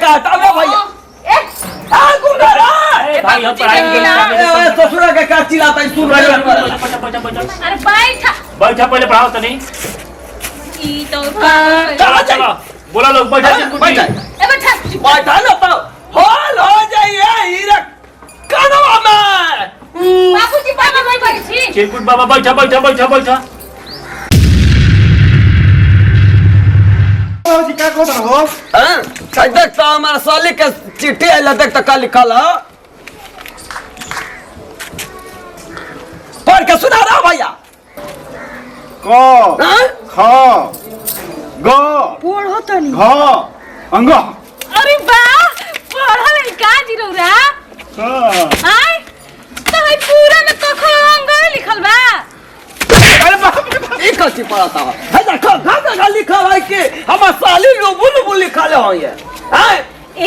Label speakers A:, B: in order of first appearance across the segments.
A: का हटाओ भैया
B: भाई हम
A: ससुरा के का चिल्लाता है सुन
B: अरे
C: बैठा
B: बैठा पहले पढ़ाओ तो नहीं
C: ई तो
B: चलो बोला लोग बैठा
A: बैठा बैठा ना तो हॉल हो जाइए हीरा कनवा में
C: बाबूजी बाबा मैं बैठी
B: चिरकुट बाबा बैठा बैठा बैठा बैठा
D: जी क्या कहत रहो
A: हां देख तो हमारा साली के चिट्ठी आइला देख तो का लिखल है पढ़ के सुना रहा भैया
D: क ख ग
C: पढ़ो तनी
D: घ अंग
C: अरे वाह पढ़ल का जीरोरा आय तो है पूरा में कखो अंग लिखल बा
D: अरे बाप रे
A: ई कथि पढ़ता है देखो का लिखल है कि हमार साली लुबुल लिखल है ये हैं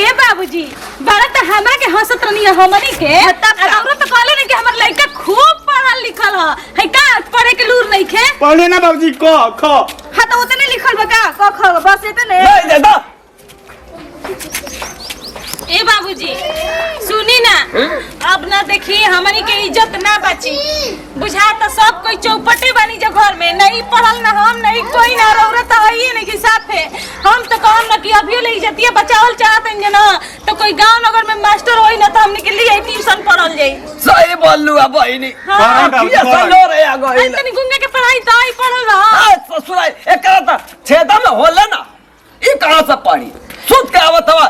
C: ए बाबूजी बड़ा त हमरा के हंसत रहनी हमनी के औरत तो कहले नहीं कि हमर लड़का खूब पढ़ल लिखल है का पढ़े के लूर नहीं खे
D: पढ़े ना बाबूजी क ख
C: हां तो उतने लिखल बा का क ख बस इतने
A: नहीं देता
C: ए बाबूजी सुनी ना अब ना देखी हमनी के इज्जत ना बची बुझा तो सब कोई चौपटे बनी जो घर में नहीं पढ़ल ना हम नहीं कोई ना औरत है नहीं कि साथ है हम तो कहम ना कि अभी ले इज्जतिया बचावल चाहत हैं ना तो कोई गांव नगर में मास्टर होई ना तो हमनी के लिए ट्यूशन पढ़ल जाई
A: सही बोललू अब बहिनी
C: हां
A: ये सलो रे आ गइल
C: तनी गुंगा के पढ़ाई तो ही पढ़ल रहा
A: ससुराई एकरा त छेदा में होला ना ई कहां से पढ़ी सुत के आवत हवा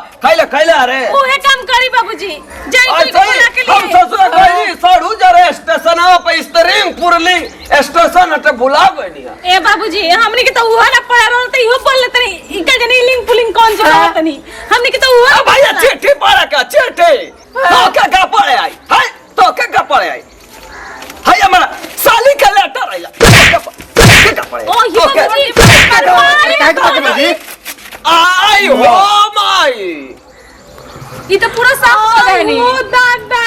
A: खैले अरे
C: ओहे काम करी बाबूजी जाई कोई बना के
A: हम
C: लिए
A: ससुरा गइली साडू जरे स्टेशनवा पे स्टरिंग पुरलिंग स्टेशन हटे भुला गइनी
C: ए बाबूजी हमनी के तो उहा ना पढ़ा रहल त इहो बोल लेत नहीं इका जनी लिंग पुलिंग कौन से पढ़त नहीं हमनी के तो उहा
A: भैया चिट्ठी पढ़ा का चिट्ठी तो का पढ़े आई हाय तो का पढ़े आई हाय हमारा साली का लेटर आइला का पढ़े
C: ओ ये बाबूजी
D: क्या कहत बाबूजी
A: आई हो माई
C: ये तो पूरा साफ है नहीं ओ दादा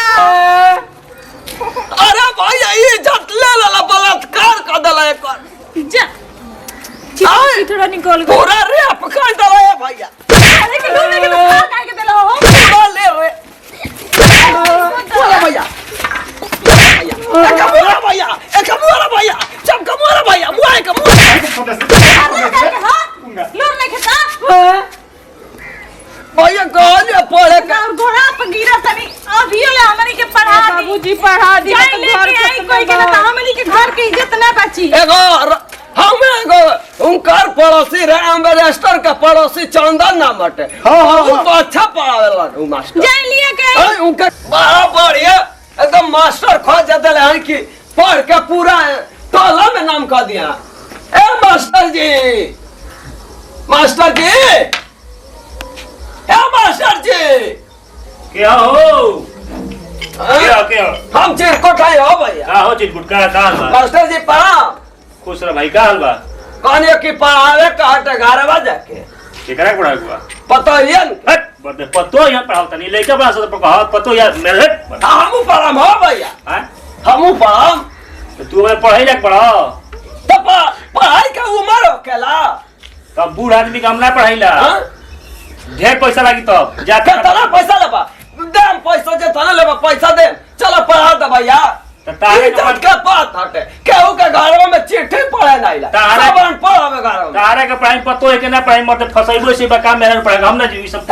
A: अरे भैया ये जट ले ला बलात्कार कर दला एक
C: जा चिट्ठी थोड़ा निकाल गया
A: पूरा रेप कर दला है भैया
C: अरे के ढूंढने के तो काट के देलो हो
A: पूरा ले रे पूरा भैया एक कमोरा भैया सब कमोरा भैया मुआए
C: लोर नहीं खाता
A: भैया कहले पढ़े का
C: और घोड़ा पर गिरा तनी अभी ले हमनी के पढ़ा दी बाबूजी पढ़ा दी तो घर के कोई के ना हमनी के घर के इज्जत ना बची
A: एगो हम एगो उनकर पड़ोसी रहे एम्बेसडर का पड़ोसी चंदन नाम हटे
D: हां
A: तो अच्छा पढ़ावेला उ मास्टर
C: जान लिया के
A: उनका बड़ा बढ़िया एकदम मास्टर खोज देले हैं कि पढ़ के पूरा टोला में नाम कह दिया ए मास्टर जी ए मास्टर जी
B: क्या हो क्या
A: हम चिरकुट आए हो भैया
B: का हो चिरकुट का हाल
A: मास्टर जी पढ़ा
B: खुश रह भाई का हाल बा
A: कहने की पढ़ावे का हट 11 बजे के
B: केकरा पढ़ा हुआ
A: पता ही है
B: हट बदे पतो यहां पढ़ाता नहीं लेके बड़ा से पढ़ा पतो यार मेरे
A: हम पढ़म हो भैया
B: हां
A: हम पढ़म
B: तो तू मैं पढ़ाई लग पढ़ा
A: तो पढ़ाई का उम्र हो केला
B: तब बूढ़ आदमी का हम ना पढ़ाईला ढेर पैसा लागी तब
A: जाके तना पैसा लेबा देम पैसा जे तना लेबा पैसा दे चलो पढ़ा दे भैया
B: त तारे
A: का बात हटे केहू के घरवा में चिट्ठी पढ़े नाइला सबन पढ़ावे घरवा में
B: तारे के पढ़ाई पतो है कि ना पढ़ाई मत फसैबो से बका मेरा पढ़ेगा हम ना जी सब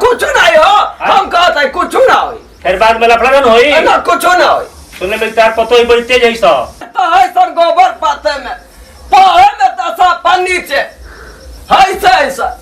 A: कुछ नहीं हो हम कहत है कुछ ना होई
B: फिर बाद में लफड़ा न होई
A: ना कुछ ना होई
B: सुनने में तार पतो ही बड़ी तेज है सा
A: तो है सर गोबर पाते में पढ़े में तो सब पानी से है सर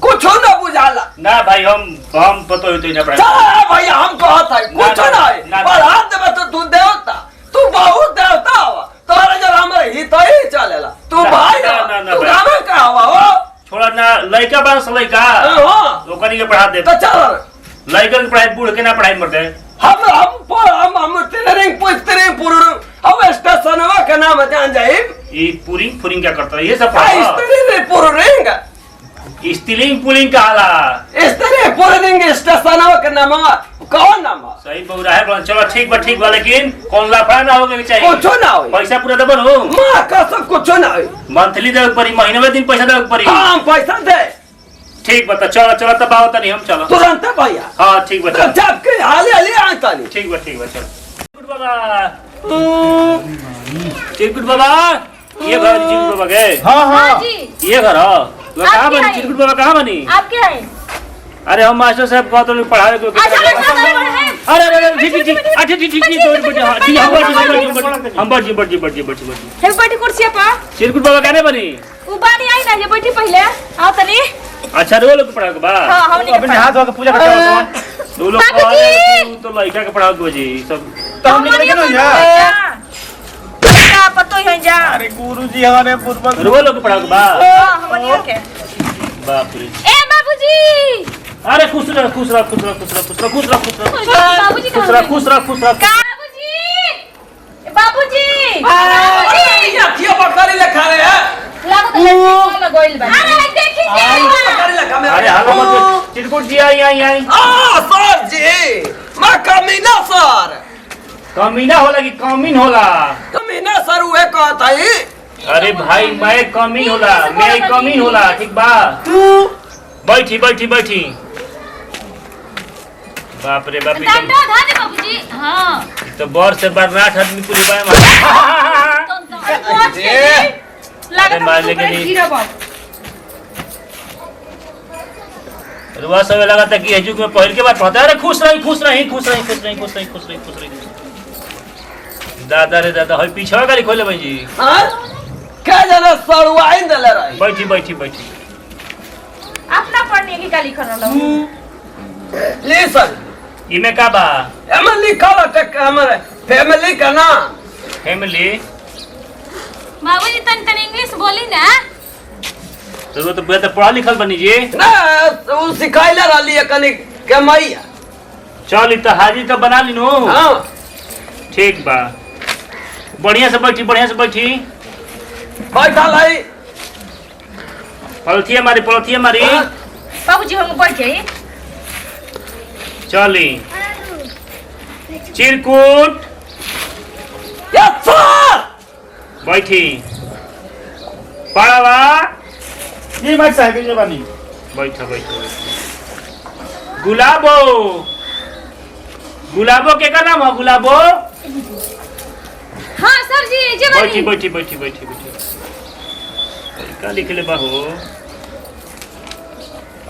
A: कुछ ना बुझाला
B: ना भाई हम पतो ही तो ना पढ़ाई
A: चल भैया हम कहत है कुछ ना है पढ़ा देबे तो तू देवता तू बहुत देवता हो तोरा जब हमरे हित ही चलेला तू भाई तू गावे का हवा हो
B: छोड़ा ना लड़का बड़ा सा लड़का
A: हां
B: ओकनी के पढ़ा दे
A: तो चल
B: लड़का के पढ़ाई बूढ़ के ना पढ़ाई मरते
A: हम ट्रेनिंग पूर्ण हम स्टेशनवा के नाम जान जाए
B: ये पूरिंग क्या करता है ये सब
A: पूर्ण
B: स्टीलिंग पुलिंग का हाला
A: पूर्ण स्टेशनवा के नाम कौन नाम
B: सही बोल रहा है चलो ठीक बा लेकिन कौन लाफड़ा ना होगे चाहिए
A: कुछ ना हो
B: पैसा पूरा देबो हो
A: मां का सब कुछ ना हो
B: मंथली देबे पड़ी महीने में दिन पैसा देबे पड़ी
A: हां पैसा दे
B: ठीक बता चलो चलो तब आओ तनी हम चलो
A: तुरंत भैया
B: हाँ ठीक बता
A: जब के हाले हाले आता नहीं
B: ठीक बा चलो चिरकुट बाबा चिरकुट बाबा ये घर चिरकुट बाबा के
D: हाँ हाँ
C: जी
B: ये घर हो कहाँ
C: आपके
B: बनी
C: हैं।
B: चिरकुट बाबा कहाँ बनी
C: आप क्या है
B: अरे हम मास्टर साहब कहते हैं पढ़ावे को
C: अच्छा है
B: अरे अरे ठीक ठीक अच्छा ठीक ठीक ठीक हाँ ठीक हम बढ़ जी
C: हे बैठी कुर्सी पर
B: चिरकुट बाबा कहने बनी
C: उ बानी आई ना ये बैठी पहले आओ तनी
B: अच्छा रो लोग पढ़ावे के बा
C: हां हमनी
D: अपने हाथ धो के पूजा करते हो
B: दो लोग
C: बाबूजी!
B: तो लड़का के पढ़ावे को जी सब
D: तो हम निकल गए ना यार
C: का पतो है जा
D: अरे गुरुजी हमारे फुटबॉल
B: रो लोग पढ़ावे के बा
C: हां हमनी के
B: बाप रे
C: ए बाबूजी
B: अरे खुश रह बाबूजी
C: बाबूजी
A: ये क्यों बकरी ले खा रहे हैं
C: लागत है लगोइल बा अरे देखी
A: बकरी ले खा
B: अरे हालो मत चिरकुट जी आई
A: सर जी मैं कमीना सर
B: कमीना होला कि कमीन होला
A: कमीना सर हुए कहता ही
B: अरे भाई मैं कमीन होला मैं कमीन होला ठीक बा बैठी बाप रे बाप
C: डंडा धा दे बाबूजी हां
B: तो बर से बर्राठ आदमी पूरी बाय
C: लागत
B: मार लेके नहीं रुआ सब लगा था कि एजुक में पहल के बाद पढ़ता अरे खुश रही दादा रे दादा होय पीछे गाड़ी खोले भाई जी
A: हां क्या जाना सरुआई देले रही
B: बैठी
C: अपना पढ़ने की का लिखल रहलो
A: लिसन
B: इमे का बा
A: एमन लिखल है हमारे फैमिली का नाम
B: फैमिली
C: बाबूजी तन इंग्लिश बोली ना
B: तो वो तो पढ़ा लिखल बनी जी
A: ना वो सिखाइले रहली है कनी के मैया
B: चल तो हाजी तो बना लीनू
A: हां
B: ठीक बा बढ़िया से बैठी
A: बैठा लाई
B: पलथिया मारी
C: बाबूजी हम बैठ जाइए
B: चली चिरकुट
A: यस सर
B: बैठी पढ़ावा
D: ये मत साइकिल बनी
B: बैठा गुलाबो के का नाम है गुलाबो
C: हां सर जी जे
B: बैठी का लिख ले बाहो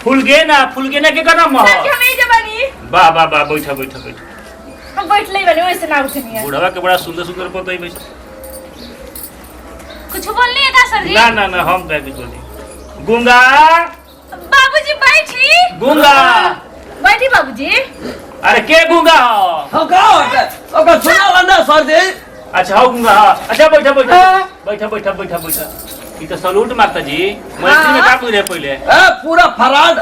B: फूल गे ना के का नाम
C: सर
B: है
C: जी हमें जबानी
B: वाह बैठा
C: हम बैठ ले बने वैसे ना उठनी है
B: बुढ़वा के बड़ा सुंदर पता है बैठ
C: कुछ बोलनी है का सर जी
B: ना हम क्या कुछ बोली गूंगा
C: बाबूजी बैठी
B: गूंगा
C: बैठी बाबूजी
B: अरे के गूंगा हो
A: हम का होता ओका सुनाला ना सर जी
B: अच्छा हो गूंगा अच्छा बैठा ये तो सलूट मारता जी मैत्री में का कुछ रहे पहले
A: ए पूरा फराड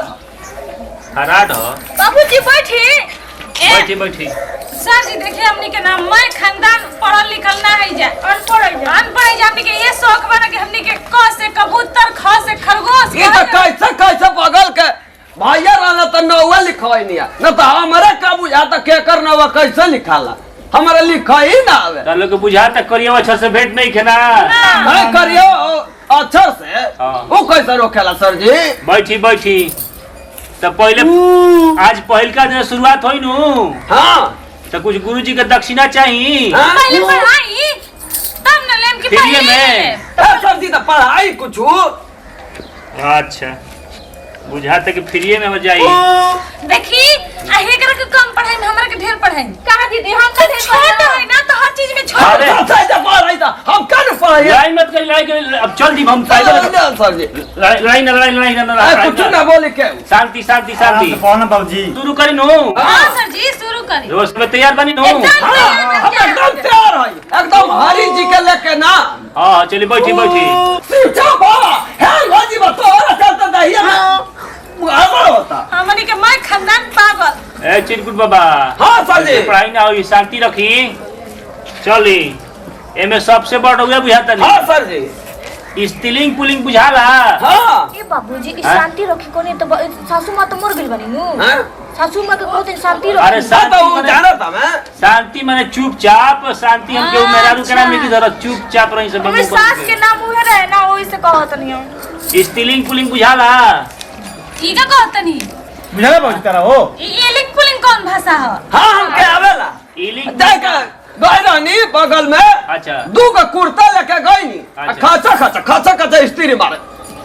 B: हराड हो
C: बाबूजी बैठी
B: बैठी
C: सर जी देखिए हमनी के नाम मैं खानदान पढ़ल लिखल ना है जा अनपढ़ है हमनी के ये शौक बना कि हमनी के क से कबूतर ख से खरगोश
A: ये तो कैसे बगल के भैया रहना तो नौवा लिखवाई नहीं न तो हमारे का बुझाता के कर नौवा कैसे लिखाला हमारे लिखा ही ना आवे
B: तालो के बुझा तक करियो अच्छा से भेंट नहीं खेना
A: मैं करियो अच्छा से
B: हाँ।
A: वो कैसे रोकेला सर जी
B: बैठी तो पहले आज पहल का दिन शुरुआत होई नु
A: हाँ
B: तो कुछ गुरुजी के दक्षिणा चाहिए
A: हाँ?
C: पहले पढ़ाई तब न लेम की
B: फ्री
C: पढ़ाई
B: में
A: सर जी तो पढ़ाई कुछ
B: अच्छा बुझाते कि फ्री में हो जाई
C: देखी अहे कर के कम पढ़ाई में हमरा के ढेर पढ़ाई कहां दीदी हम तो ढेर छोट है ना तो हर चीज में छोट
B: अरे
A: हम क्या पढ़ाई
B: लाइन मत कर लाइन अब चल दी हम
A: सर जी
B: लाइन
A: कुछ ना बोले क्या
B: शांति
D: पढ़ना बाबूजी
B: शुरू करी नु
C: हां सर जी शुरू करी
B: रोज में तैयार बनी नु
A: एकदम तैयार है एकदम हरी जी के लेके ना
B: हां चली बैठी
A: पीछा बा है भाजी बतो और चलता दहिया में गड़बड़ होता
C: हमनी के मैं खानदान पागल
B: ए चिरकुट बाबा
A: हाँ सर जी
B: पढ़ाई ना हुई शांति रखी चली एमे सबसे बड़ हो गया बुझाता
A: हाँ
B: नहीं
A: सर जी
B: स्त्रीलिंग पुलिंग बुझाला
A: हाँ
C: ए बाबूजी ई शांति रखी कोनी तो सासू मां तो मर गेल बनी नु
A: हाँ?
C: सासू मां के कहते शांति
B: अरे
C: रखी
A: तो वो जाना था मैं
B: शांति माने चुपचाप शांति हम केहू मेहरारू के नाम की जरूरत चुपचाप रही सब
C: हमरे सास के नाम उहे रहे ना ओई से कहत नहीं हम
B: स्त्रीलिंग पुलिंग बुझाला
C: ई का कहतनी
D: बुझाला बाबूजी तारा हो
C: ई एलिंग पुलिंग कौन भाषा है?
A: हाँ हमके आवेला
B: इलिंग
A: देख गई रहनी बगल में
B: अच्छा
A: 2 गो कुर्ता लेके गईनी
B: अच्छा।
A: खचा स्त्री मारे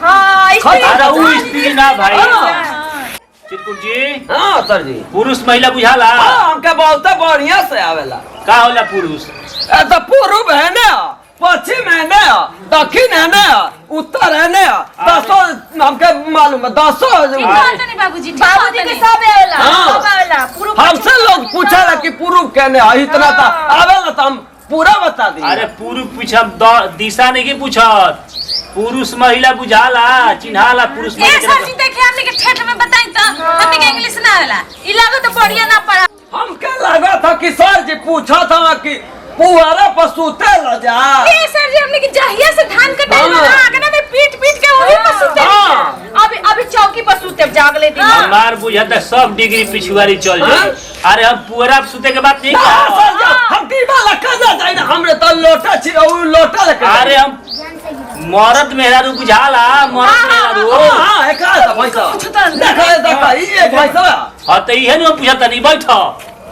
C: हां
B: अरे वो स्त्री ना भाई
A: हाँ।
B: चिरकुट जी
A: हाँ सर जी
B: पुरुष महिला बुझाला
A: हाँ हमके बहुत बढ़िया से आवेला
B: का होला पुरुष
A: ऐसा पूर्व है ना पश्चिम है ना दक्षिण है ना उत्तर है ना 10 हमके मालूम है 10
C: ठीक कहतनी बाबूजी
E: बाबूजी के सब आवेला
A: हाँ।
E: सब आवेला पूरा
A: हमसे लोग पूछा कि पूर्व कहने इतना था आवेला तो हम पूरा बता दी
B: अरे पुरुष पूछब दिशा नहीं की पूछत पुरुष महिला बुझाला चिन्हाला पुरुष
C: ए सर जी देखिए हमने के ठेठ में बताई तो हमने के इंग्लिश ना आवेला ई लागो तो बढ़िया ना पड़ा
A: हमके लगा था कि सर जी पूछा था कि पुआरा पर सुते ल जा
C: ए सर जी हमने की जाहिया से धान कटाई
A: हाँ।
C: ना आगना में पीट के वही पर सुते
A: हाँ।
E: अभी चौकी पर सुते जागले दिन
B: हमार बुझाता सब डिग्री पिछुआरी चल जाए अरे हम पूरा सुते के बात नहीं
A: ना,
B: कहा
A: सर जी, हम की बाला कजा जाए ना हमरे तो लोटा छिरा उ लोटा लेके
B: अरे हम मरद मेहरारू बुझाला मरद मेहरारू
A: हां एक आधा पैसा देखो ये पैसा
B: हाँ तो इहे नु पूछता नहीं बैठ
C: तो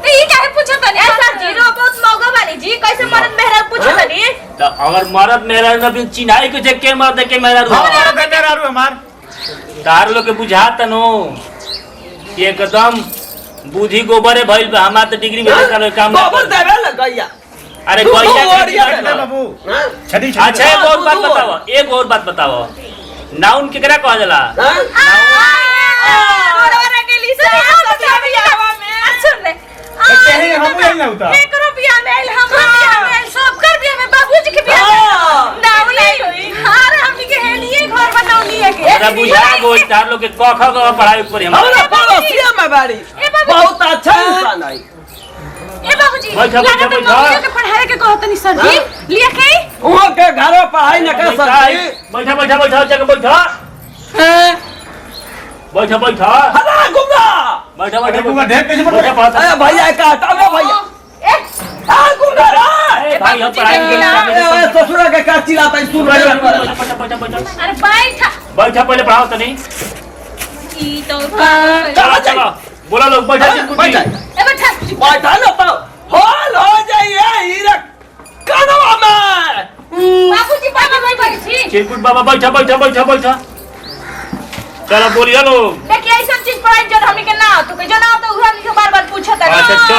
C: ई काहे पूछत नहीं
E: सर जी रो बहुत मौगा वाली जी कैसे मर्द मेहरा पूछो तनी
B: तो अगर मरद मेहरारू ना चिन्हाई के के मरद के मेहरारू
D: हमारा बेटा रारू हमार
B: तार लोग के बुझाता नो एकदम बुद्धि गोबरे भइल बा हमार तो डिग्री में चलो काम ना
A: गोबर देवे ल गैया
B: अरे
A: दू
B: गैया के
A: ओरिया
B: डिग्री
A: देला।
B: ना।
D: बाबू
A: हाँ?
D: छठी
B: अच्छा एक और बात बताओ एक और बात बताओ नाउन केकरा कहल जाला
A: हाँ?
C: तोरा के लिए से अभी हवा में सुन ले
D: कहे हम यही ना होता
C: एकरो बियाह में आइल हमरो बियाह में आइल सब कर बियाह में बाबूजी के बियाह
A: हाँ।
C: में नाउ नहीं होई हां हमनी के हेलिए घर बनौनी है के
B: अरे बुझा गो तार लोग के क ख क पढ़ाई ऊपर हम
A: हमरा पड़ोसिया में बाड़ी
C: बाबू।
A: बहुत अच्छा इंसान है
C: ए बाबूजी
B: बैठा, बैठा,
C: लागत
B: बैठा।
C: मम्मी के पढ़ाए के कहतनी सर जी लिया के
A: वहाँ के घर में पढ़ाई न कर सकती
B: बैठा बैठा बैठा जगह बैठा बैठा बैठा
A: हरा गुंगा
B: बैठा बैठा
D: गुंगा ढेर कैसे
B: बैठा
D: बैठा?
B: पढ़ा
A: अरे भैया का हटाओ भैया आ गुंगा रे
B: भाई हम पढ़ाई
A: ए ससुरा के का चिल्लाता है सुन रहे हो
B: बैठा बैठा बैठा
C: अरे बैठा
B: बैठा पहले पढ़ाओ तो नहीं
C: ई तो
B: चलो चलो बोला लोग बैठा
A: बैठा
C: ए बैठा
A: बैठा ना तो हॉल हो जाइए हीरा कनवा में
C: बाबूजी बाबा बैठी
B: चिरकुट बाबा बैठा बैठा बैठा बैठा चलो बोलिए लोग
E: देखिए ऐसा चीज पढ़ाई जन हमनी के ना तो के जना तो उहे हमनी के बार-बार पूछत
B: अच्छा
E: है
B: चल